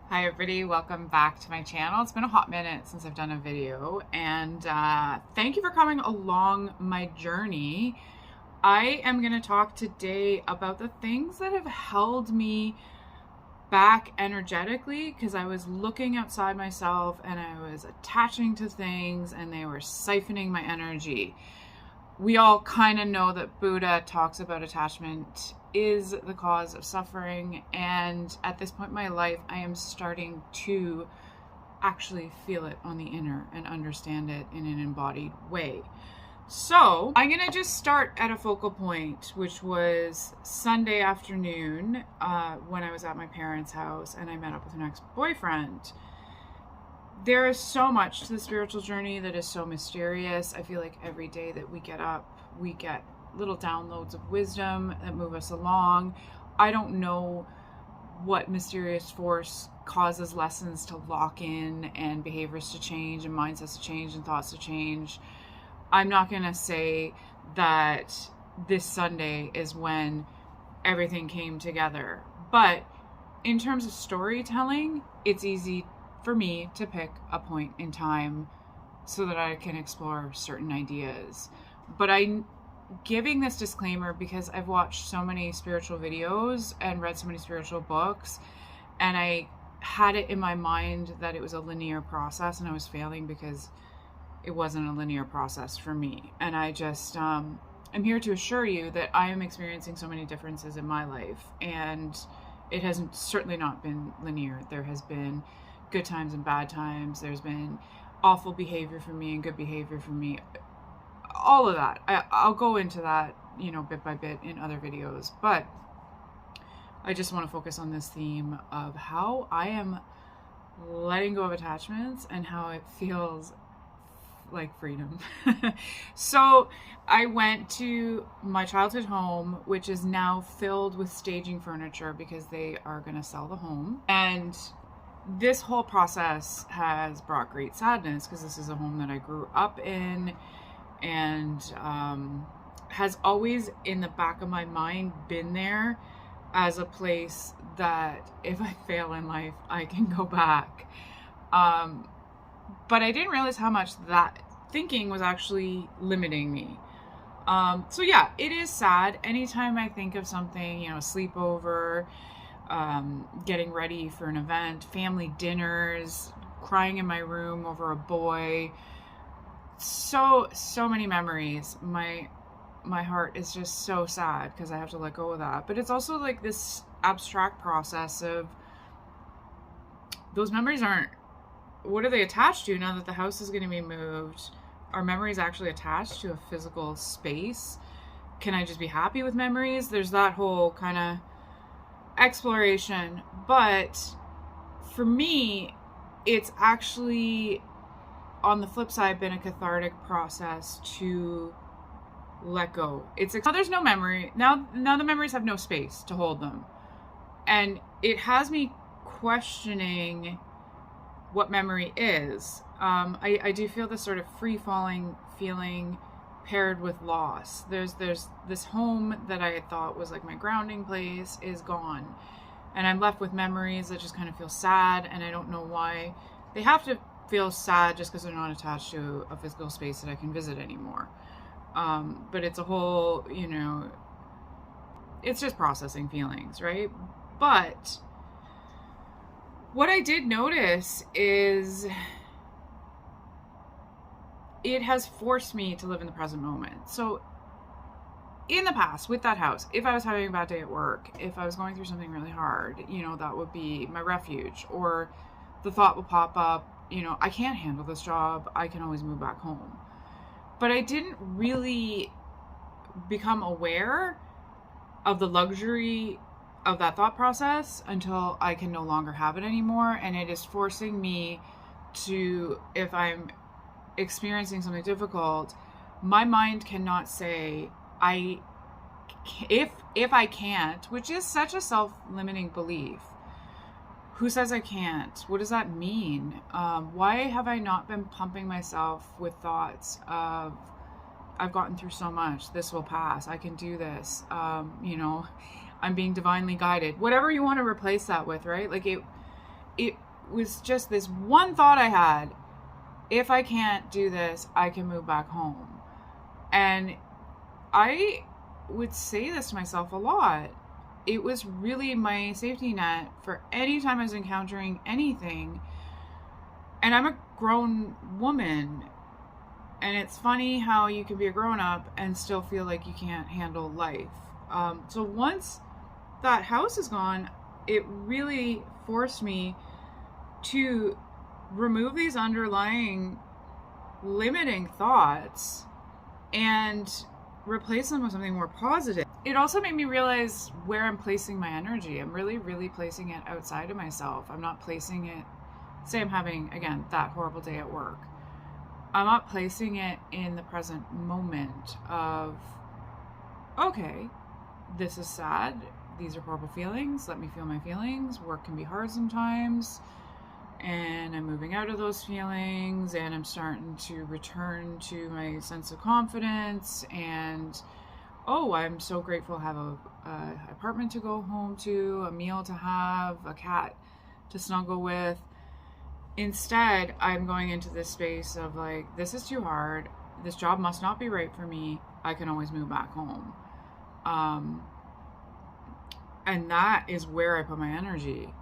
Hi everybody, welcome back to my channel. It's been a hot minute since I've done a video, and thank you for coming along my journey. I am going to talk today about the things that have held me back energetically, because I was looking outside myself and I was attaching to things and they were siphoning my energy. We all kind of know that Buddha talks about attachment is the cause of suffering, and at this point in my life I am starting to actually feel it on the inner and understand it in an embodied way. So I'm gonna just start at a focal point, which was Sunday afternoon when I was at my parents' house and I met up with an ex-boyfriend. There is so much to the spiritual journey that is so mysterious. I feel like every day that we get up, we get little downloads of wisdom that move us along. I don't know what mysterious force causes lessons to lock in and behaviors to change and mindsets to change and thoughts to change. I'm not going to say that this Sunday is when everything came together, but in terms of storytelling, it's easy for me to pick a point in time so that I can explore certain ideas. But I'm giving this disclaimer because I've watched so many spiritual videos and read so many spiritual books, and I had it in my mind that it was a linear process, and I was failing because it wasn't a linear process for me. And I just I'm here to assure you that I am experiencing so many differences in my life, and it hasn't certainly not been linear. There has been good times and bad times. There's been awful behavior for me and good behavior for me. All of that. I'll go into that, bit by bit in other videos. But I just want to focus on this theme of how I am letting go of attachments and how it feels like freedom. So I went to my childhood home, which is now filled with staging furniture because they are going to sell the home. And this whole process has brought great sadness because this is a home that I grew up in, and has always in the back of my mind been there as a place that if I fail in life, I can go back. But I didn't realize how much that thinking was actually limiting me. So yeah, it is sad. Anytime I think of something, a sleepover, getting ready for an event, family dinners, crying in my room over a boy, so many memories. My heart is just so sad because I have to let go of that. But it's also like this abstract process of those memories aren't, what are they attached to now that the house is going to be moved? Are memories actually attached to a physical space? Can I just be happy with memories? There's that whole kind of exploration. But for me, it's actually, on the flip side, been a cathartic process to let go. Now there's no memory. Now the memories have no space to hold them. And it has me questioning what memory is. I do feel this sort of free-falling feeling paired with loss. There's this home that I thought was like my grounding place is gone, and I'm left with memories that just kind of feel sad, and I don't know why they have to feel sad just because they're not attached to a physical space that I can visit anymore. But it's a whole, it's just processing feelings, right? But what I did notice is it has forced me to live in the present moment. So in the past, with that house, if I was having a bad day at work, if I was going through something really hard, that would be my refuge. Or the thought will pop up, I can't handle this job, I can always move back home. But I didn't really become aware of the luxury of that thought process until I can no longer have it anymore. And it is forcing me to, if I'm experiencing something difficult, my mind cannot say if I can't, which is such a self-limiting belief. Who says I can't? What does that mean? Why have I not been pumping myself with thoughts of, I've gotten through so much, this will pass, I can do this, I'm being divinely guided, whatever you want to replace that with, right? Like it was just this one thought I had: if I can't do this, I can move back home. And I would say this to myself a lot. It was really my safety net for any time I was encountering anything. And I'm a grown woman. And it's funny how you can be a grown up and still feel like you can't handle life. So once that house is gone, it really forced me to remove these underlying limiting thoughts and replace them with something more positive. It also made me realize where I'm placing my energy. I'm really, really placing it outside of myself. I'm not placing it, say I'm having, again, that horrible day at work. I'm not placing it in the present moment of, okay, this is sad. These are horrible feelings. Let me feel my feelings. Work can be hard sometimes. And I'm moving out of those feelings, and I'm starting to return to my sense of confidence. And oh, I'm so grateful to have a apartment to go home to, a meal to have, a cat to snuggle with. Instead, I'm going into this space of like, this is too hard. This job must not be right for me. I can always move back home. And that is where I put my energy,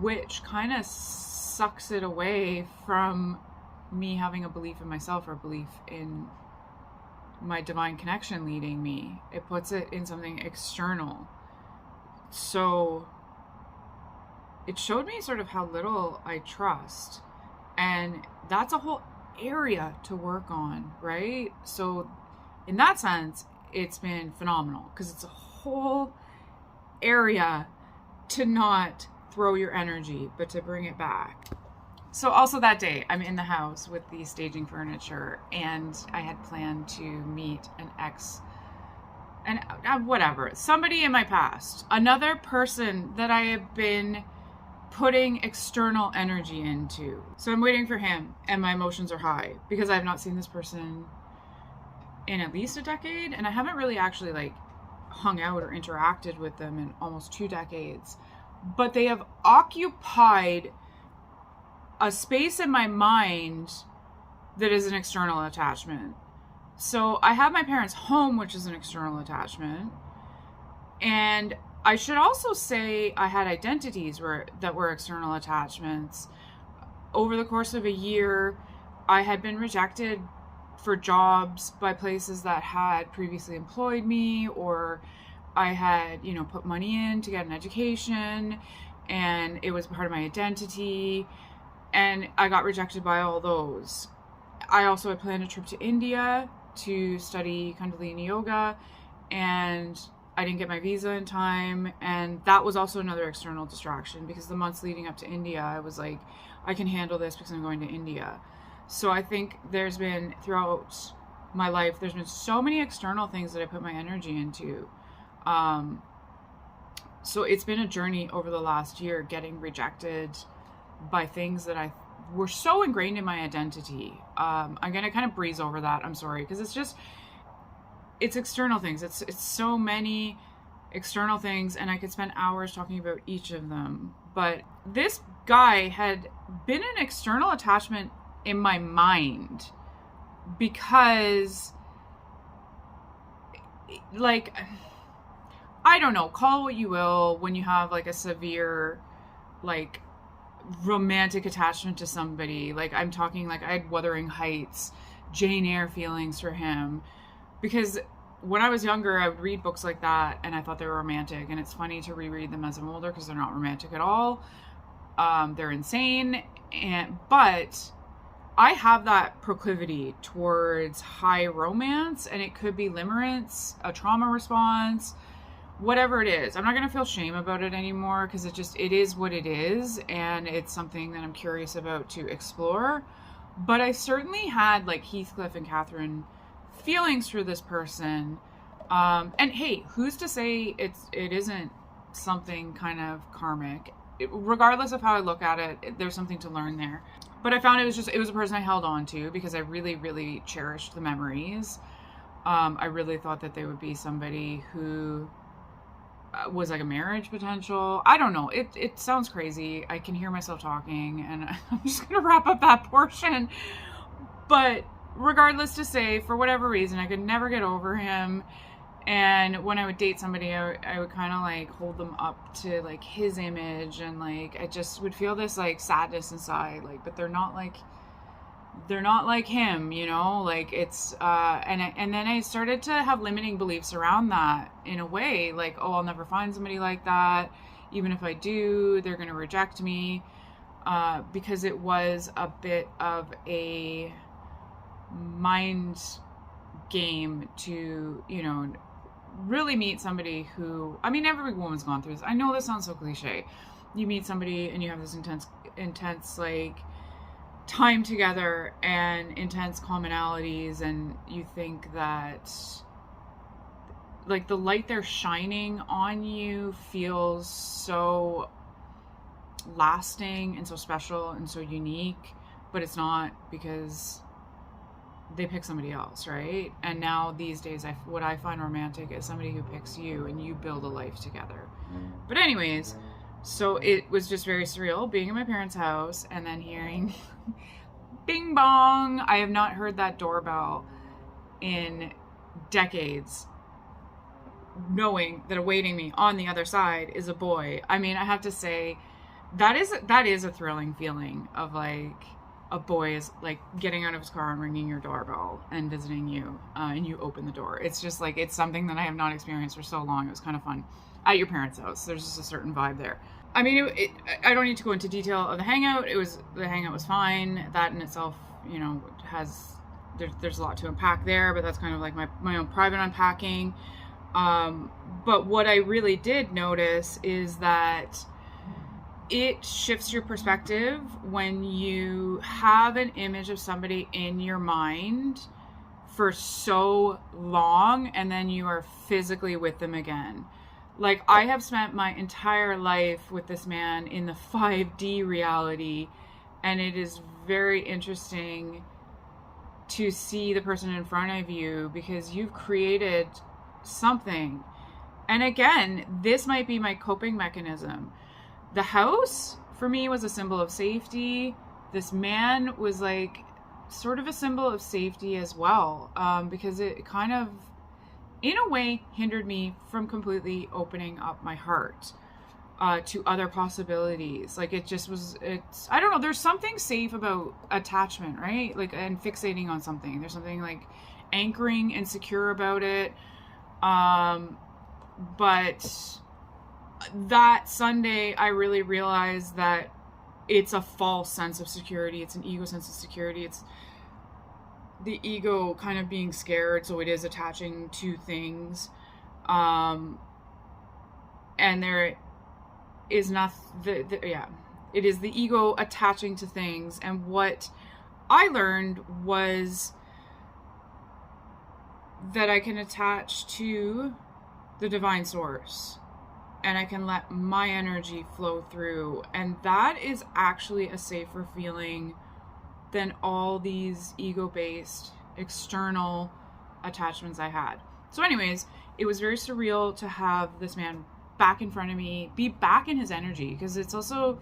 which kind of sucks it away from me having a belief in myself or a belief in my divine connection leading me. It puts it in something external. So it showed me sort of how little I trust. And that's a whole area to work on, right? So in that sense, it's been phenomenal because it's a whole area to not throw your energy, but to bring it back. So also that day, I'm in the house with the staging furniture, and I had planned to meet an ex, and whatever, somebody in my past, another person that I have been putting external energy into. So I'm waiting for him, and my emotions are high because I have not seen this person in at least a decade, and I haven't really actually like hung out or interacted with them in almost 2 decades. But they have occupied a space in my mind that is an external attachment. So I have my parents' home, which is an external attachment. And I should also say I had identities that were external attachments. Over the course of a year, I had been rejected for jobs by places that had previously employed me, or I had, put money in to get an education, and it was part of my identity, and I got rejected by all those. I also had planned a trip to India to study Kundalini Yoga, and I didn't get my visa in time, and that was also another external distraction because the months leading up to India, I was like, I can handle this because I'm going to India. So I think there's been, throughout my life, there's been so many external things that I put my energy into. So it's been a journey over the last year, getting rejected by things that were so ingrained in my identity. I'm going to kind of breeze over that. I'm sorry, because it's external things. It's so many external things, and I could spend hours talking about each of them. But this guy had been an external attachment in my mind because, like, I don't know, call what you will when you have like a severe, like, romantic attachment to somebody. Like, I'm talking like I had Wuthering Heights, Jane Eyre feelings for him, because when I was younger, I would read books like that and I thought they were romantic, and it's funny to reread them as I'm older because they're not romantic at all. They're insane, but I have that proclivity towards high romance, and it could be limerence, a trauma response, whatever it is. I'm not going to feel shame about it anymore because it is what it is, and it's something that I'm curious about to explore. But I certainly had like Heathcliff and Catherine feelings for this person. And hey, who's to say it isn't something kind of karmic? Regardless of how I look at it, there's something to learn there. But I found it was a person I held on to because I really, really cherished the memories. I really thought that they would be somebody who was like a marriage potential. I don't know. It sounds crazy. I can hear myself talking, and I'm just going to wrap up that portion. But regardless to say, for whatever reason, I could never get over him. And when I would date somebody, I would kind of like hold them up to like his image, and like I just would feel this like sadness inside, like, but they're not like him, you know, like it's and then I started to have limiting beliefs around that in a way, like, oh, I'll never find somebody like that. Even if I do, they're going to reject me, because it was a bit of a mind game to, you know, really meet somebody who, I mean, every woman's gone through this. I know this sounds so cliche. You meet somebody and you have this intense like time together and intense commonalities, and you think that like the light they're shining on you feels so lasting and so special and so unique, but it's not, because they pick somebody else, right? And now these days, what I find romantic is somebody who picks you and you build a life together. But anyways, so it was just very surreal being in my parents' house and then hearing bing bong. I have not heard that doorbell in decades, knowing that awaiting me on the other side is a boy. I mean, I have to say that is a thrilling feeling of like, a boy is like getting out of his car and ringing your doorbell and visiting you, and you open the door. It's just like, it's something that I have not experienced for so long. It was kind of fun at your parents' house. There's just a certain vibe there. I mean, I don't need to go into detail of the hangout. The hangout was fine. That in itself, you know, there's a lot to unpack there, but that's kind of like my own private unpacking. But what I really did notice is that it shifts your perspective when you have an image of somebody in your mind for so long and then you are physically with them again. Like, I have spent my entire life with this man in the 5D reality, and it is very interesting to see the person in front of you, because you've created something. And again, this might be my coping mechanism. The house, for me, was a symbol of safety. This man was like sort of a symbol of safety as well, because it kind of, in a way, hindered me from completely opening up my heart to other possibilities. Like, it's I don't know, there's something safe about attachment, right? Like, and fixating on something. There's something like anchoring and secure about it. But that Sunday, I really realized that it's a false sense of security. It's an ego sense of security. It's the ego kind of being scared, so it is attaching to things. And there is it is the ego attaching to things. And what I learned was that I can attach to the divine source, and I can let my energy flow through. And that is actually a safer feeling than all these ego-based external attachments I had. So anyways, it was very surreal to have this man back in front of me, be back in his energy, because it's also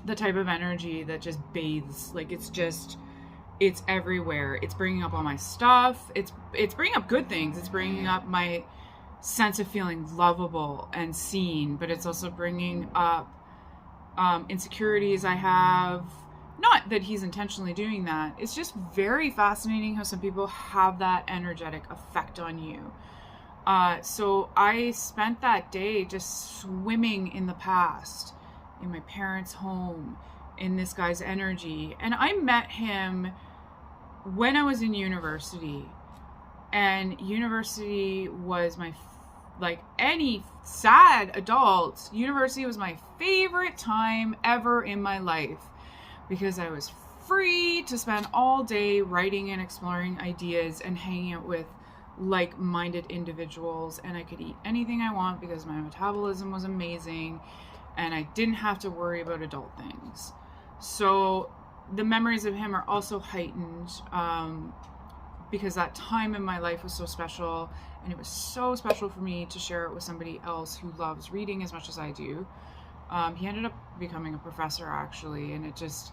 the type of energy that just bathes, like, it's everywhere. It's bringing up all my stuff. It's bringing up good things. It's bringing up my sense of feeling lovable and seen, but it's also bringing up insecurities I have. Not that he's intentionally doing that. It's just very fascinating how some people have that energetic effect on you. So I spent that day just swimming in the past, in my parents' home, in this guy's energy. And I met him when I was in university. And university was like any sad adult, university was my favorite time ever in my life, because I was free to spend all day writing and exploring ideas and hanging out with like-minded individuals, and I could eat anything I want because my metabolism was amazing, and I didn't have to worry about adult things. So the memories of him are also heightened because that time in my life was so special, and it was so special for me to share it with somebody else who loves reading as much as I do. He ended up becoming a professor, actually, and it just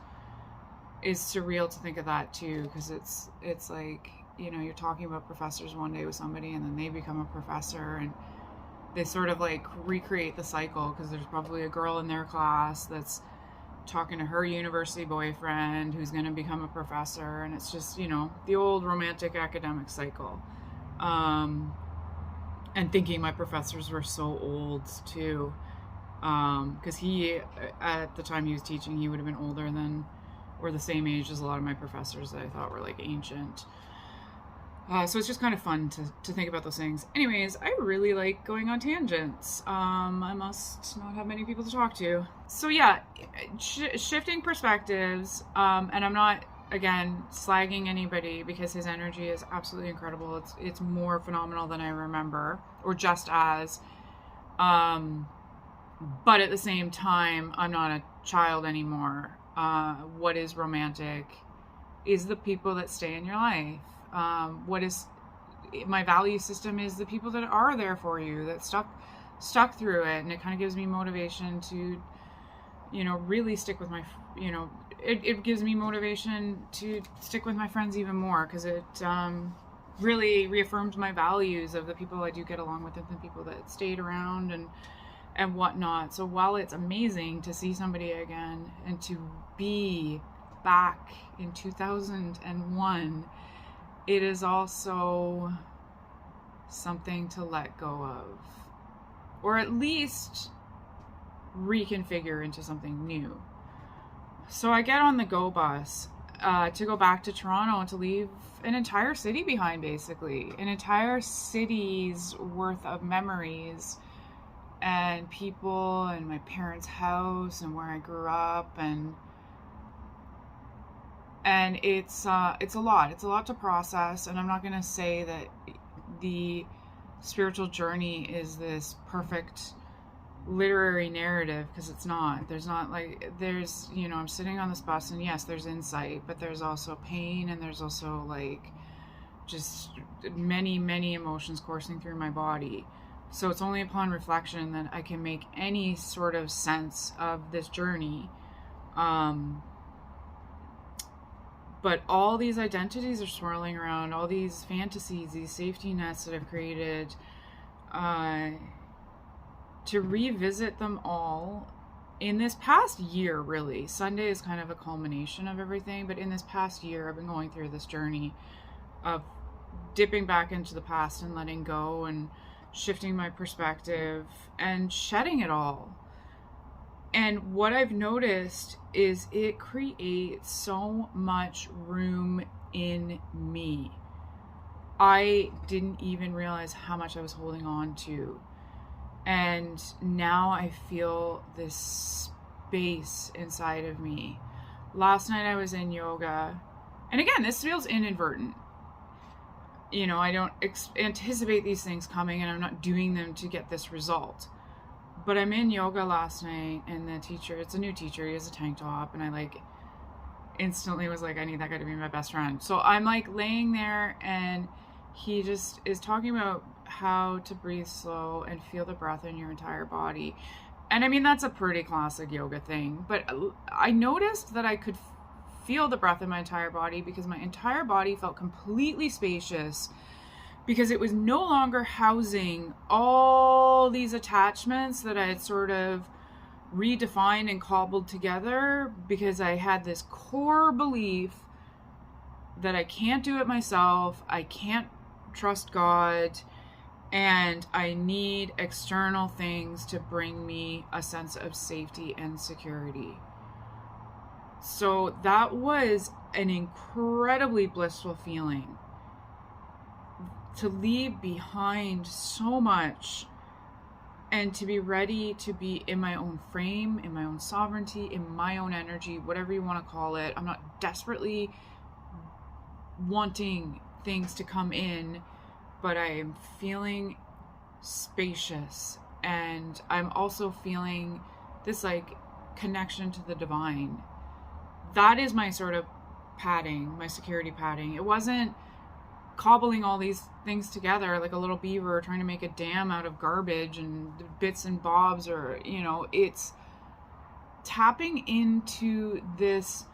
is surreal to think of that too, because it's like, you know, you're talking about professors one day with somebody, and then they become a professor, and they sort of like recreate the cycle, because there's probably a girl in their class that's talking to her university boyfriend who's going to become a professor, and it's just, you know, the old romantic academic cycle. And thinking my professors were so old too, because he, at the time he was teaching, he would have been older than, or the same age as a lot of my professors that I thought were like ancient. So it's just kind of fun to think about those things. Anyways, I really like going on tangents. I must not have many people to talk to. So yeah, shifting perspectives, and I'm not, again, slagging anybody, because his energy is absolutely incredible. It's more phenomenal than I remember, or just as. But at the same time, I'm not a child anymore. What is romantic is the people that stay in your life. What is my value system is the people that are there for you, that stuck through it, and it kind of gives me motivation to, you know, really stick with my, you know, it gives me motivation to stick with my friends even more, because it really reaffirmed my values of the people I do get along with, and the people that stayed around and whatnot. So while it's amazing to see somebody again and to be back in 2001, it is also something to let go of, or at least reconfigure into something new. So I get on the go bus to go back to Toronto, and to leave an entire city behind, basically. An entire city's worth of memories and people, and my parents' house, and where I grew up, and it's a lot to process. And I'm not going to say that the spiritual journey is this perfect literary narrative, because it's not. There's, you know, I'm sitting on this bus, and yes, there's insight, but there's also pain, and there's also like just many emotions coursing through my body. So it's only upon reflection that I can make any sort of sense of this journey. But all these identities are swirling around, all these fantasies, these safety nets that I've created, to revisit them all in this past year, really. Sunday is kind of a culmination of everything, but in this past year, I've been going through this journey of dipping back into the past and letting go, and shifting my perspective and shedding it all. And what I've noticed is it creates so much room in me. I didn't even realize how much I was holding on to. And now I feel this space inside of me. Last night I was in yoga. And again, this feels inadvertent. You know, I don't anticipate these things coming, and I'm not doing them to get this result. But I'm in yoga last night, and the teacher, it's a new teacher, he has a tank top, and I like instantly was like, I need that guy to be my best friend. So I'm like laying there, and he just is talking about how to breathe slow and feel the breath in your entire body. And I mean, that's a pretty classic yoga thing, but I noticed that I could feel the breath in my entire body, because my entire body felt completely spacious, because it was no longer housing all these attachments that I had sort of redefined and cobbled together, because I had this core belief that I can't do it myself, I can't trust God, and I need external things to bring me a sense of safety and security. So that was an incredibly blissful feeling, to leave behind so much, and to be ready to be in my own frame, in my own sovereignty, in my own energy, whatever you want to call it. I'm not desperately wanting things to come in, but I am feeling spacious, and I'm also feeling this like connection to the divine. That is my sort of padding, my security padding. It wasn't cobbling all these things together like a little beaver trying to make a dam out of garbage and bits and bobs, or, you know, it's tapping into this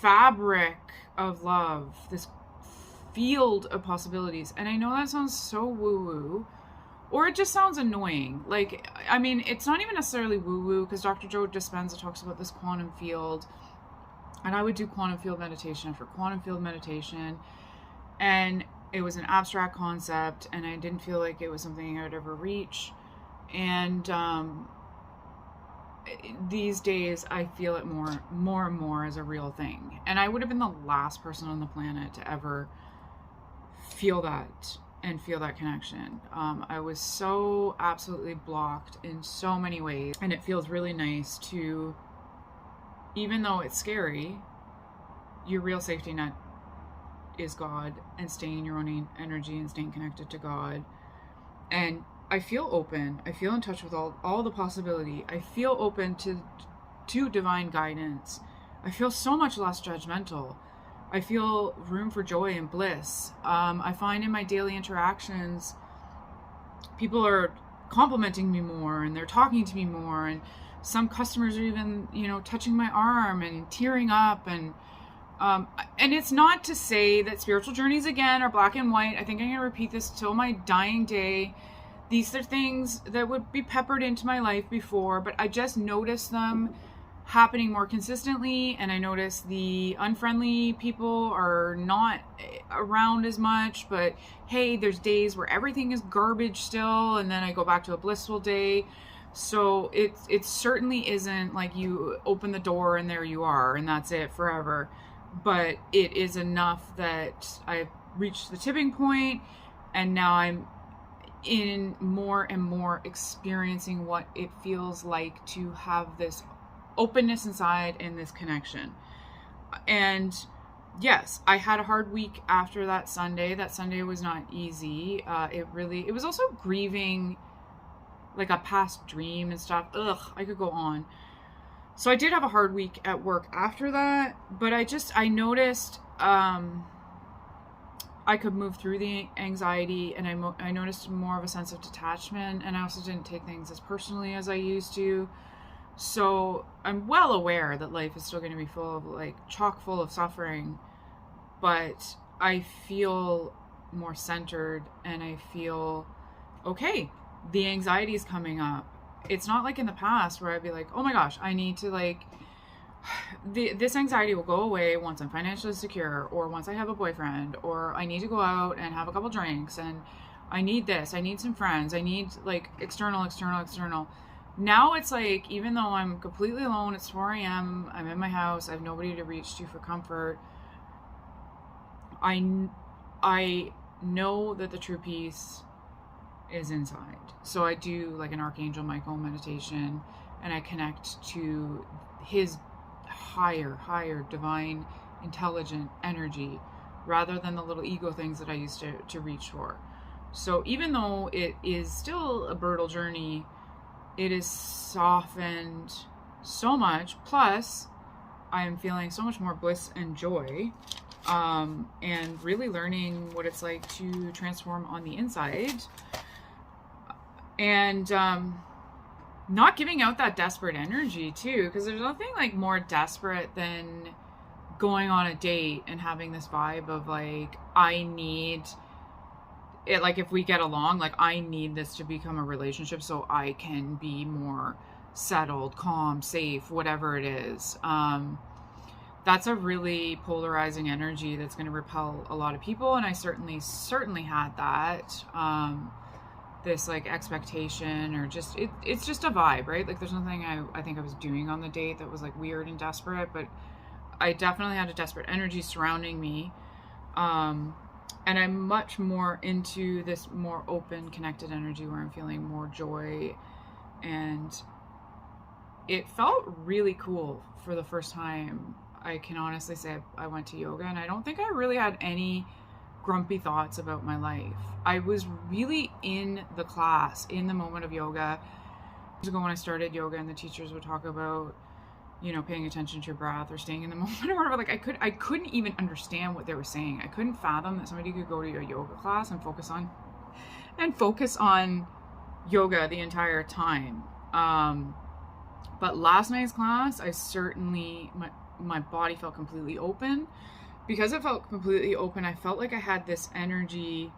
fabric of love, this field of possibilities. And I know that sounds so woo-woo, or it just sounds annoying. Like, I mean, it's not even necessarily woo-woo, because Dr. Joe Dispenza talks about this quantum field, and I would do quantum field meditation after quantum field meditation, and it was an abstract concept, and I didn't feel like it was something I would ever reach. And these days I feel it more and more as a real thing. And I would have been the last person on the planet to ever feel that and feel that connection. I was so absolutely blocked in so many ways, and it feels really nice to, even though it's scary, your real safety net is God, and staying in your own energy and staying connected to God. And I feel open. I feel in touch with all the possibility. I feel open to divine guidance. I feel so much less judgmental. I feel room for joy and bliss. I find in my daily interactions, people are complimenting me more, and they're talking to me more, and some customers are even, you know, touching my arm and tearing up. And it's not to say that spiritual journeys, again, are black and white. I think I'm going to repeat this till my dying day. These are things that would be peppered into my life before, but I just notice them happening more consistently, and I notice the unfriendly people are not around as much. But hey, there's days where everything is garbage still, and then I go back to a blissful day. So it certainly isn't like you open the door and there you are and that's it forever. But it is enough that I've reached the tipping point, and now I'm in more and more experiencing what it feels like to have this openness inside and this connection. And yes, I had a hard week after that Sunday. That Sunday was not easy. It was also grieving like a past dream and stuff. I could go on. So I did have a hard week at work after that, but I noticed I could move through the anxiety, and I noticed more of a sense of detachment, and I also didn't take things as personally as I used to. So I'm well aware that life is still going to be full of, like, chock full of suffering, but I feel more centered, and I feel okay. The anxiety is coming up. It's not like in the past where I'd be like, oh my gosh, I need to, like, this anxiety will go away once I'm financially secure, or once I have a boyfriend, or I need to go out and have a couple drinks, and I need this, I need some friends, I need, like, external. Now it's like, even though I'm completely alone, it's 4 a.m., I'm in my house, I have nobody to reach to for comfort, I know that the true peace is inside. So I do like an Archangel Michael meditation, and I connect to his higher divine intelligent energy, rather than the little ego things that I used to reach for. So even though it is still a brutal journey, it is softened so much. Plus, I am feeling so much more bliss and joy, and really learning what it's like to transform on the inside, and not giving out that desperate energy too, because there's nothing like more desperate than going on a date and having this vibe of like, I need it, like, if we get along, like, I need this to become a relationship so I can be more settled, calm, safe, whatever it is. That's a really polarizing energy that's going to repel a lot of people, and I certainly had that. This like expectation, or just it's just a vibe, right? Like, there's nothing I think I was doing on the date that was like weird and desperate, but I definitely had a desperate energy surrounding me. And I'm much more into this more open, connected energy where I'm feeling more joy, and it felt really cool for the first time. I can honestly say I went to yoga, and I don't think I really had any grumpy thoughts about my life. I was really in the class, in the moment of yoga. Years ago when I started yoga, and the teachers would talk about you know, paying attention to your breath or staying in the moment or whatever. Like I couldn't even understand what they were saying. I couldn't fathom that somebody could go to a yoga class and focus on yoga the entire time. But last night's class, I certainly, my body felt completely open. Because it felt completely open, I felt like I had this energy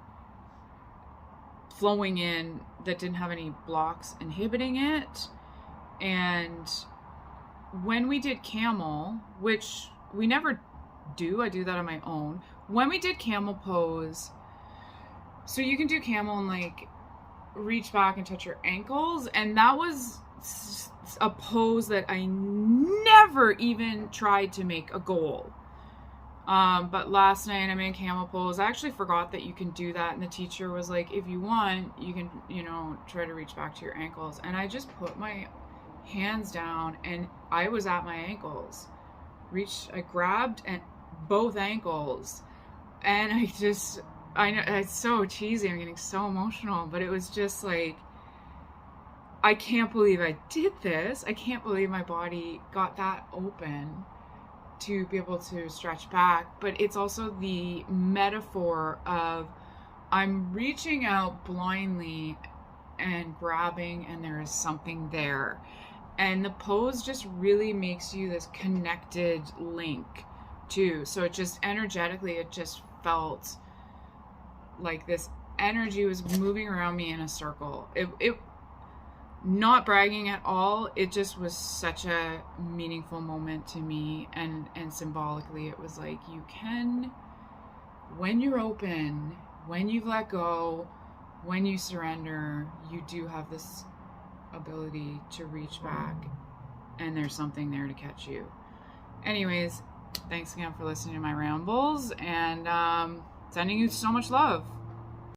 flowing in that didn't have any blocks inhibiting it. And when we did camel, which we never do, I do that on my own. When we did camel pose, so you can do camel and like reach back and touch your ankles, and that was a pose that I never even tried to make a goal. But last night I made camel pose. I actually forgot that you can do that, and the teacher was like, if you want, you can, you know, try to reach back to your ankles. And I just put my hands down and I was at my ankles. I grabbed and both ankles, and I know it's so cheesy, I'm getting so emotional, but it was just like, I can't believe I did this. I can't believe my body got that open to be able to stretch back. But it's also the metaphor of I'm reaching out blindly and grabbing, and there is something there. And the pose just really makes you this connected link too. So it just energetically, it just felt like this energy was moving around me in a circle. It not bragging at all, it just was such a meaningful moment to me, and symbolically it was like, you can, when you're open, when you let go, when you surrender, you do have this ability to reach back, and there's something there to catch you. Anyways, thanks again for listening to my rambles, and sending you so much love.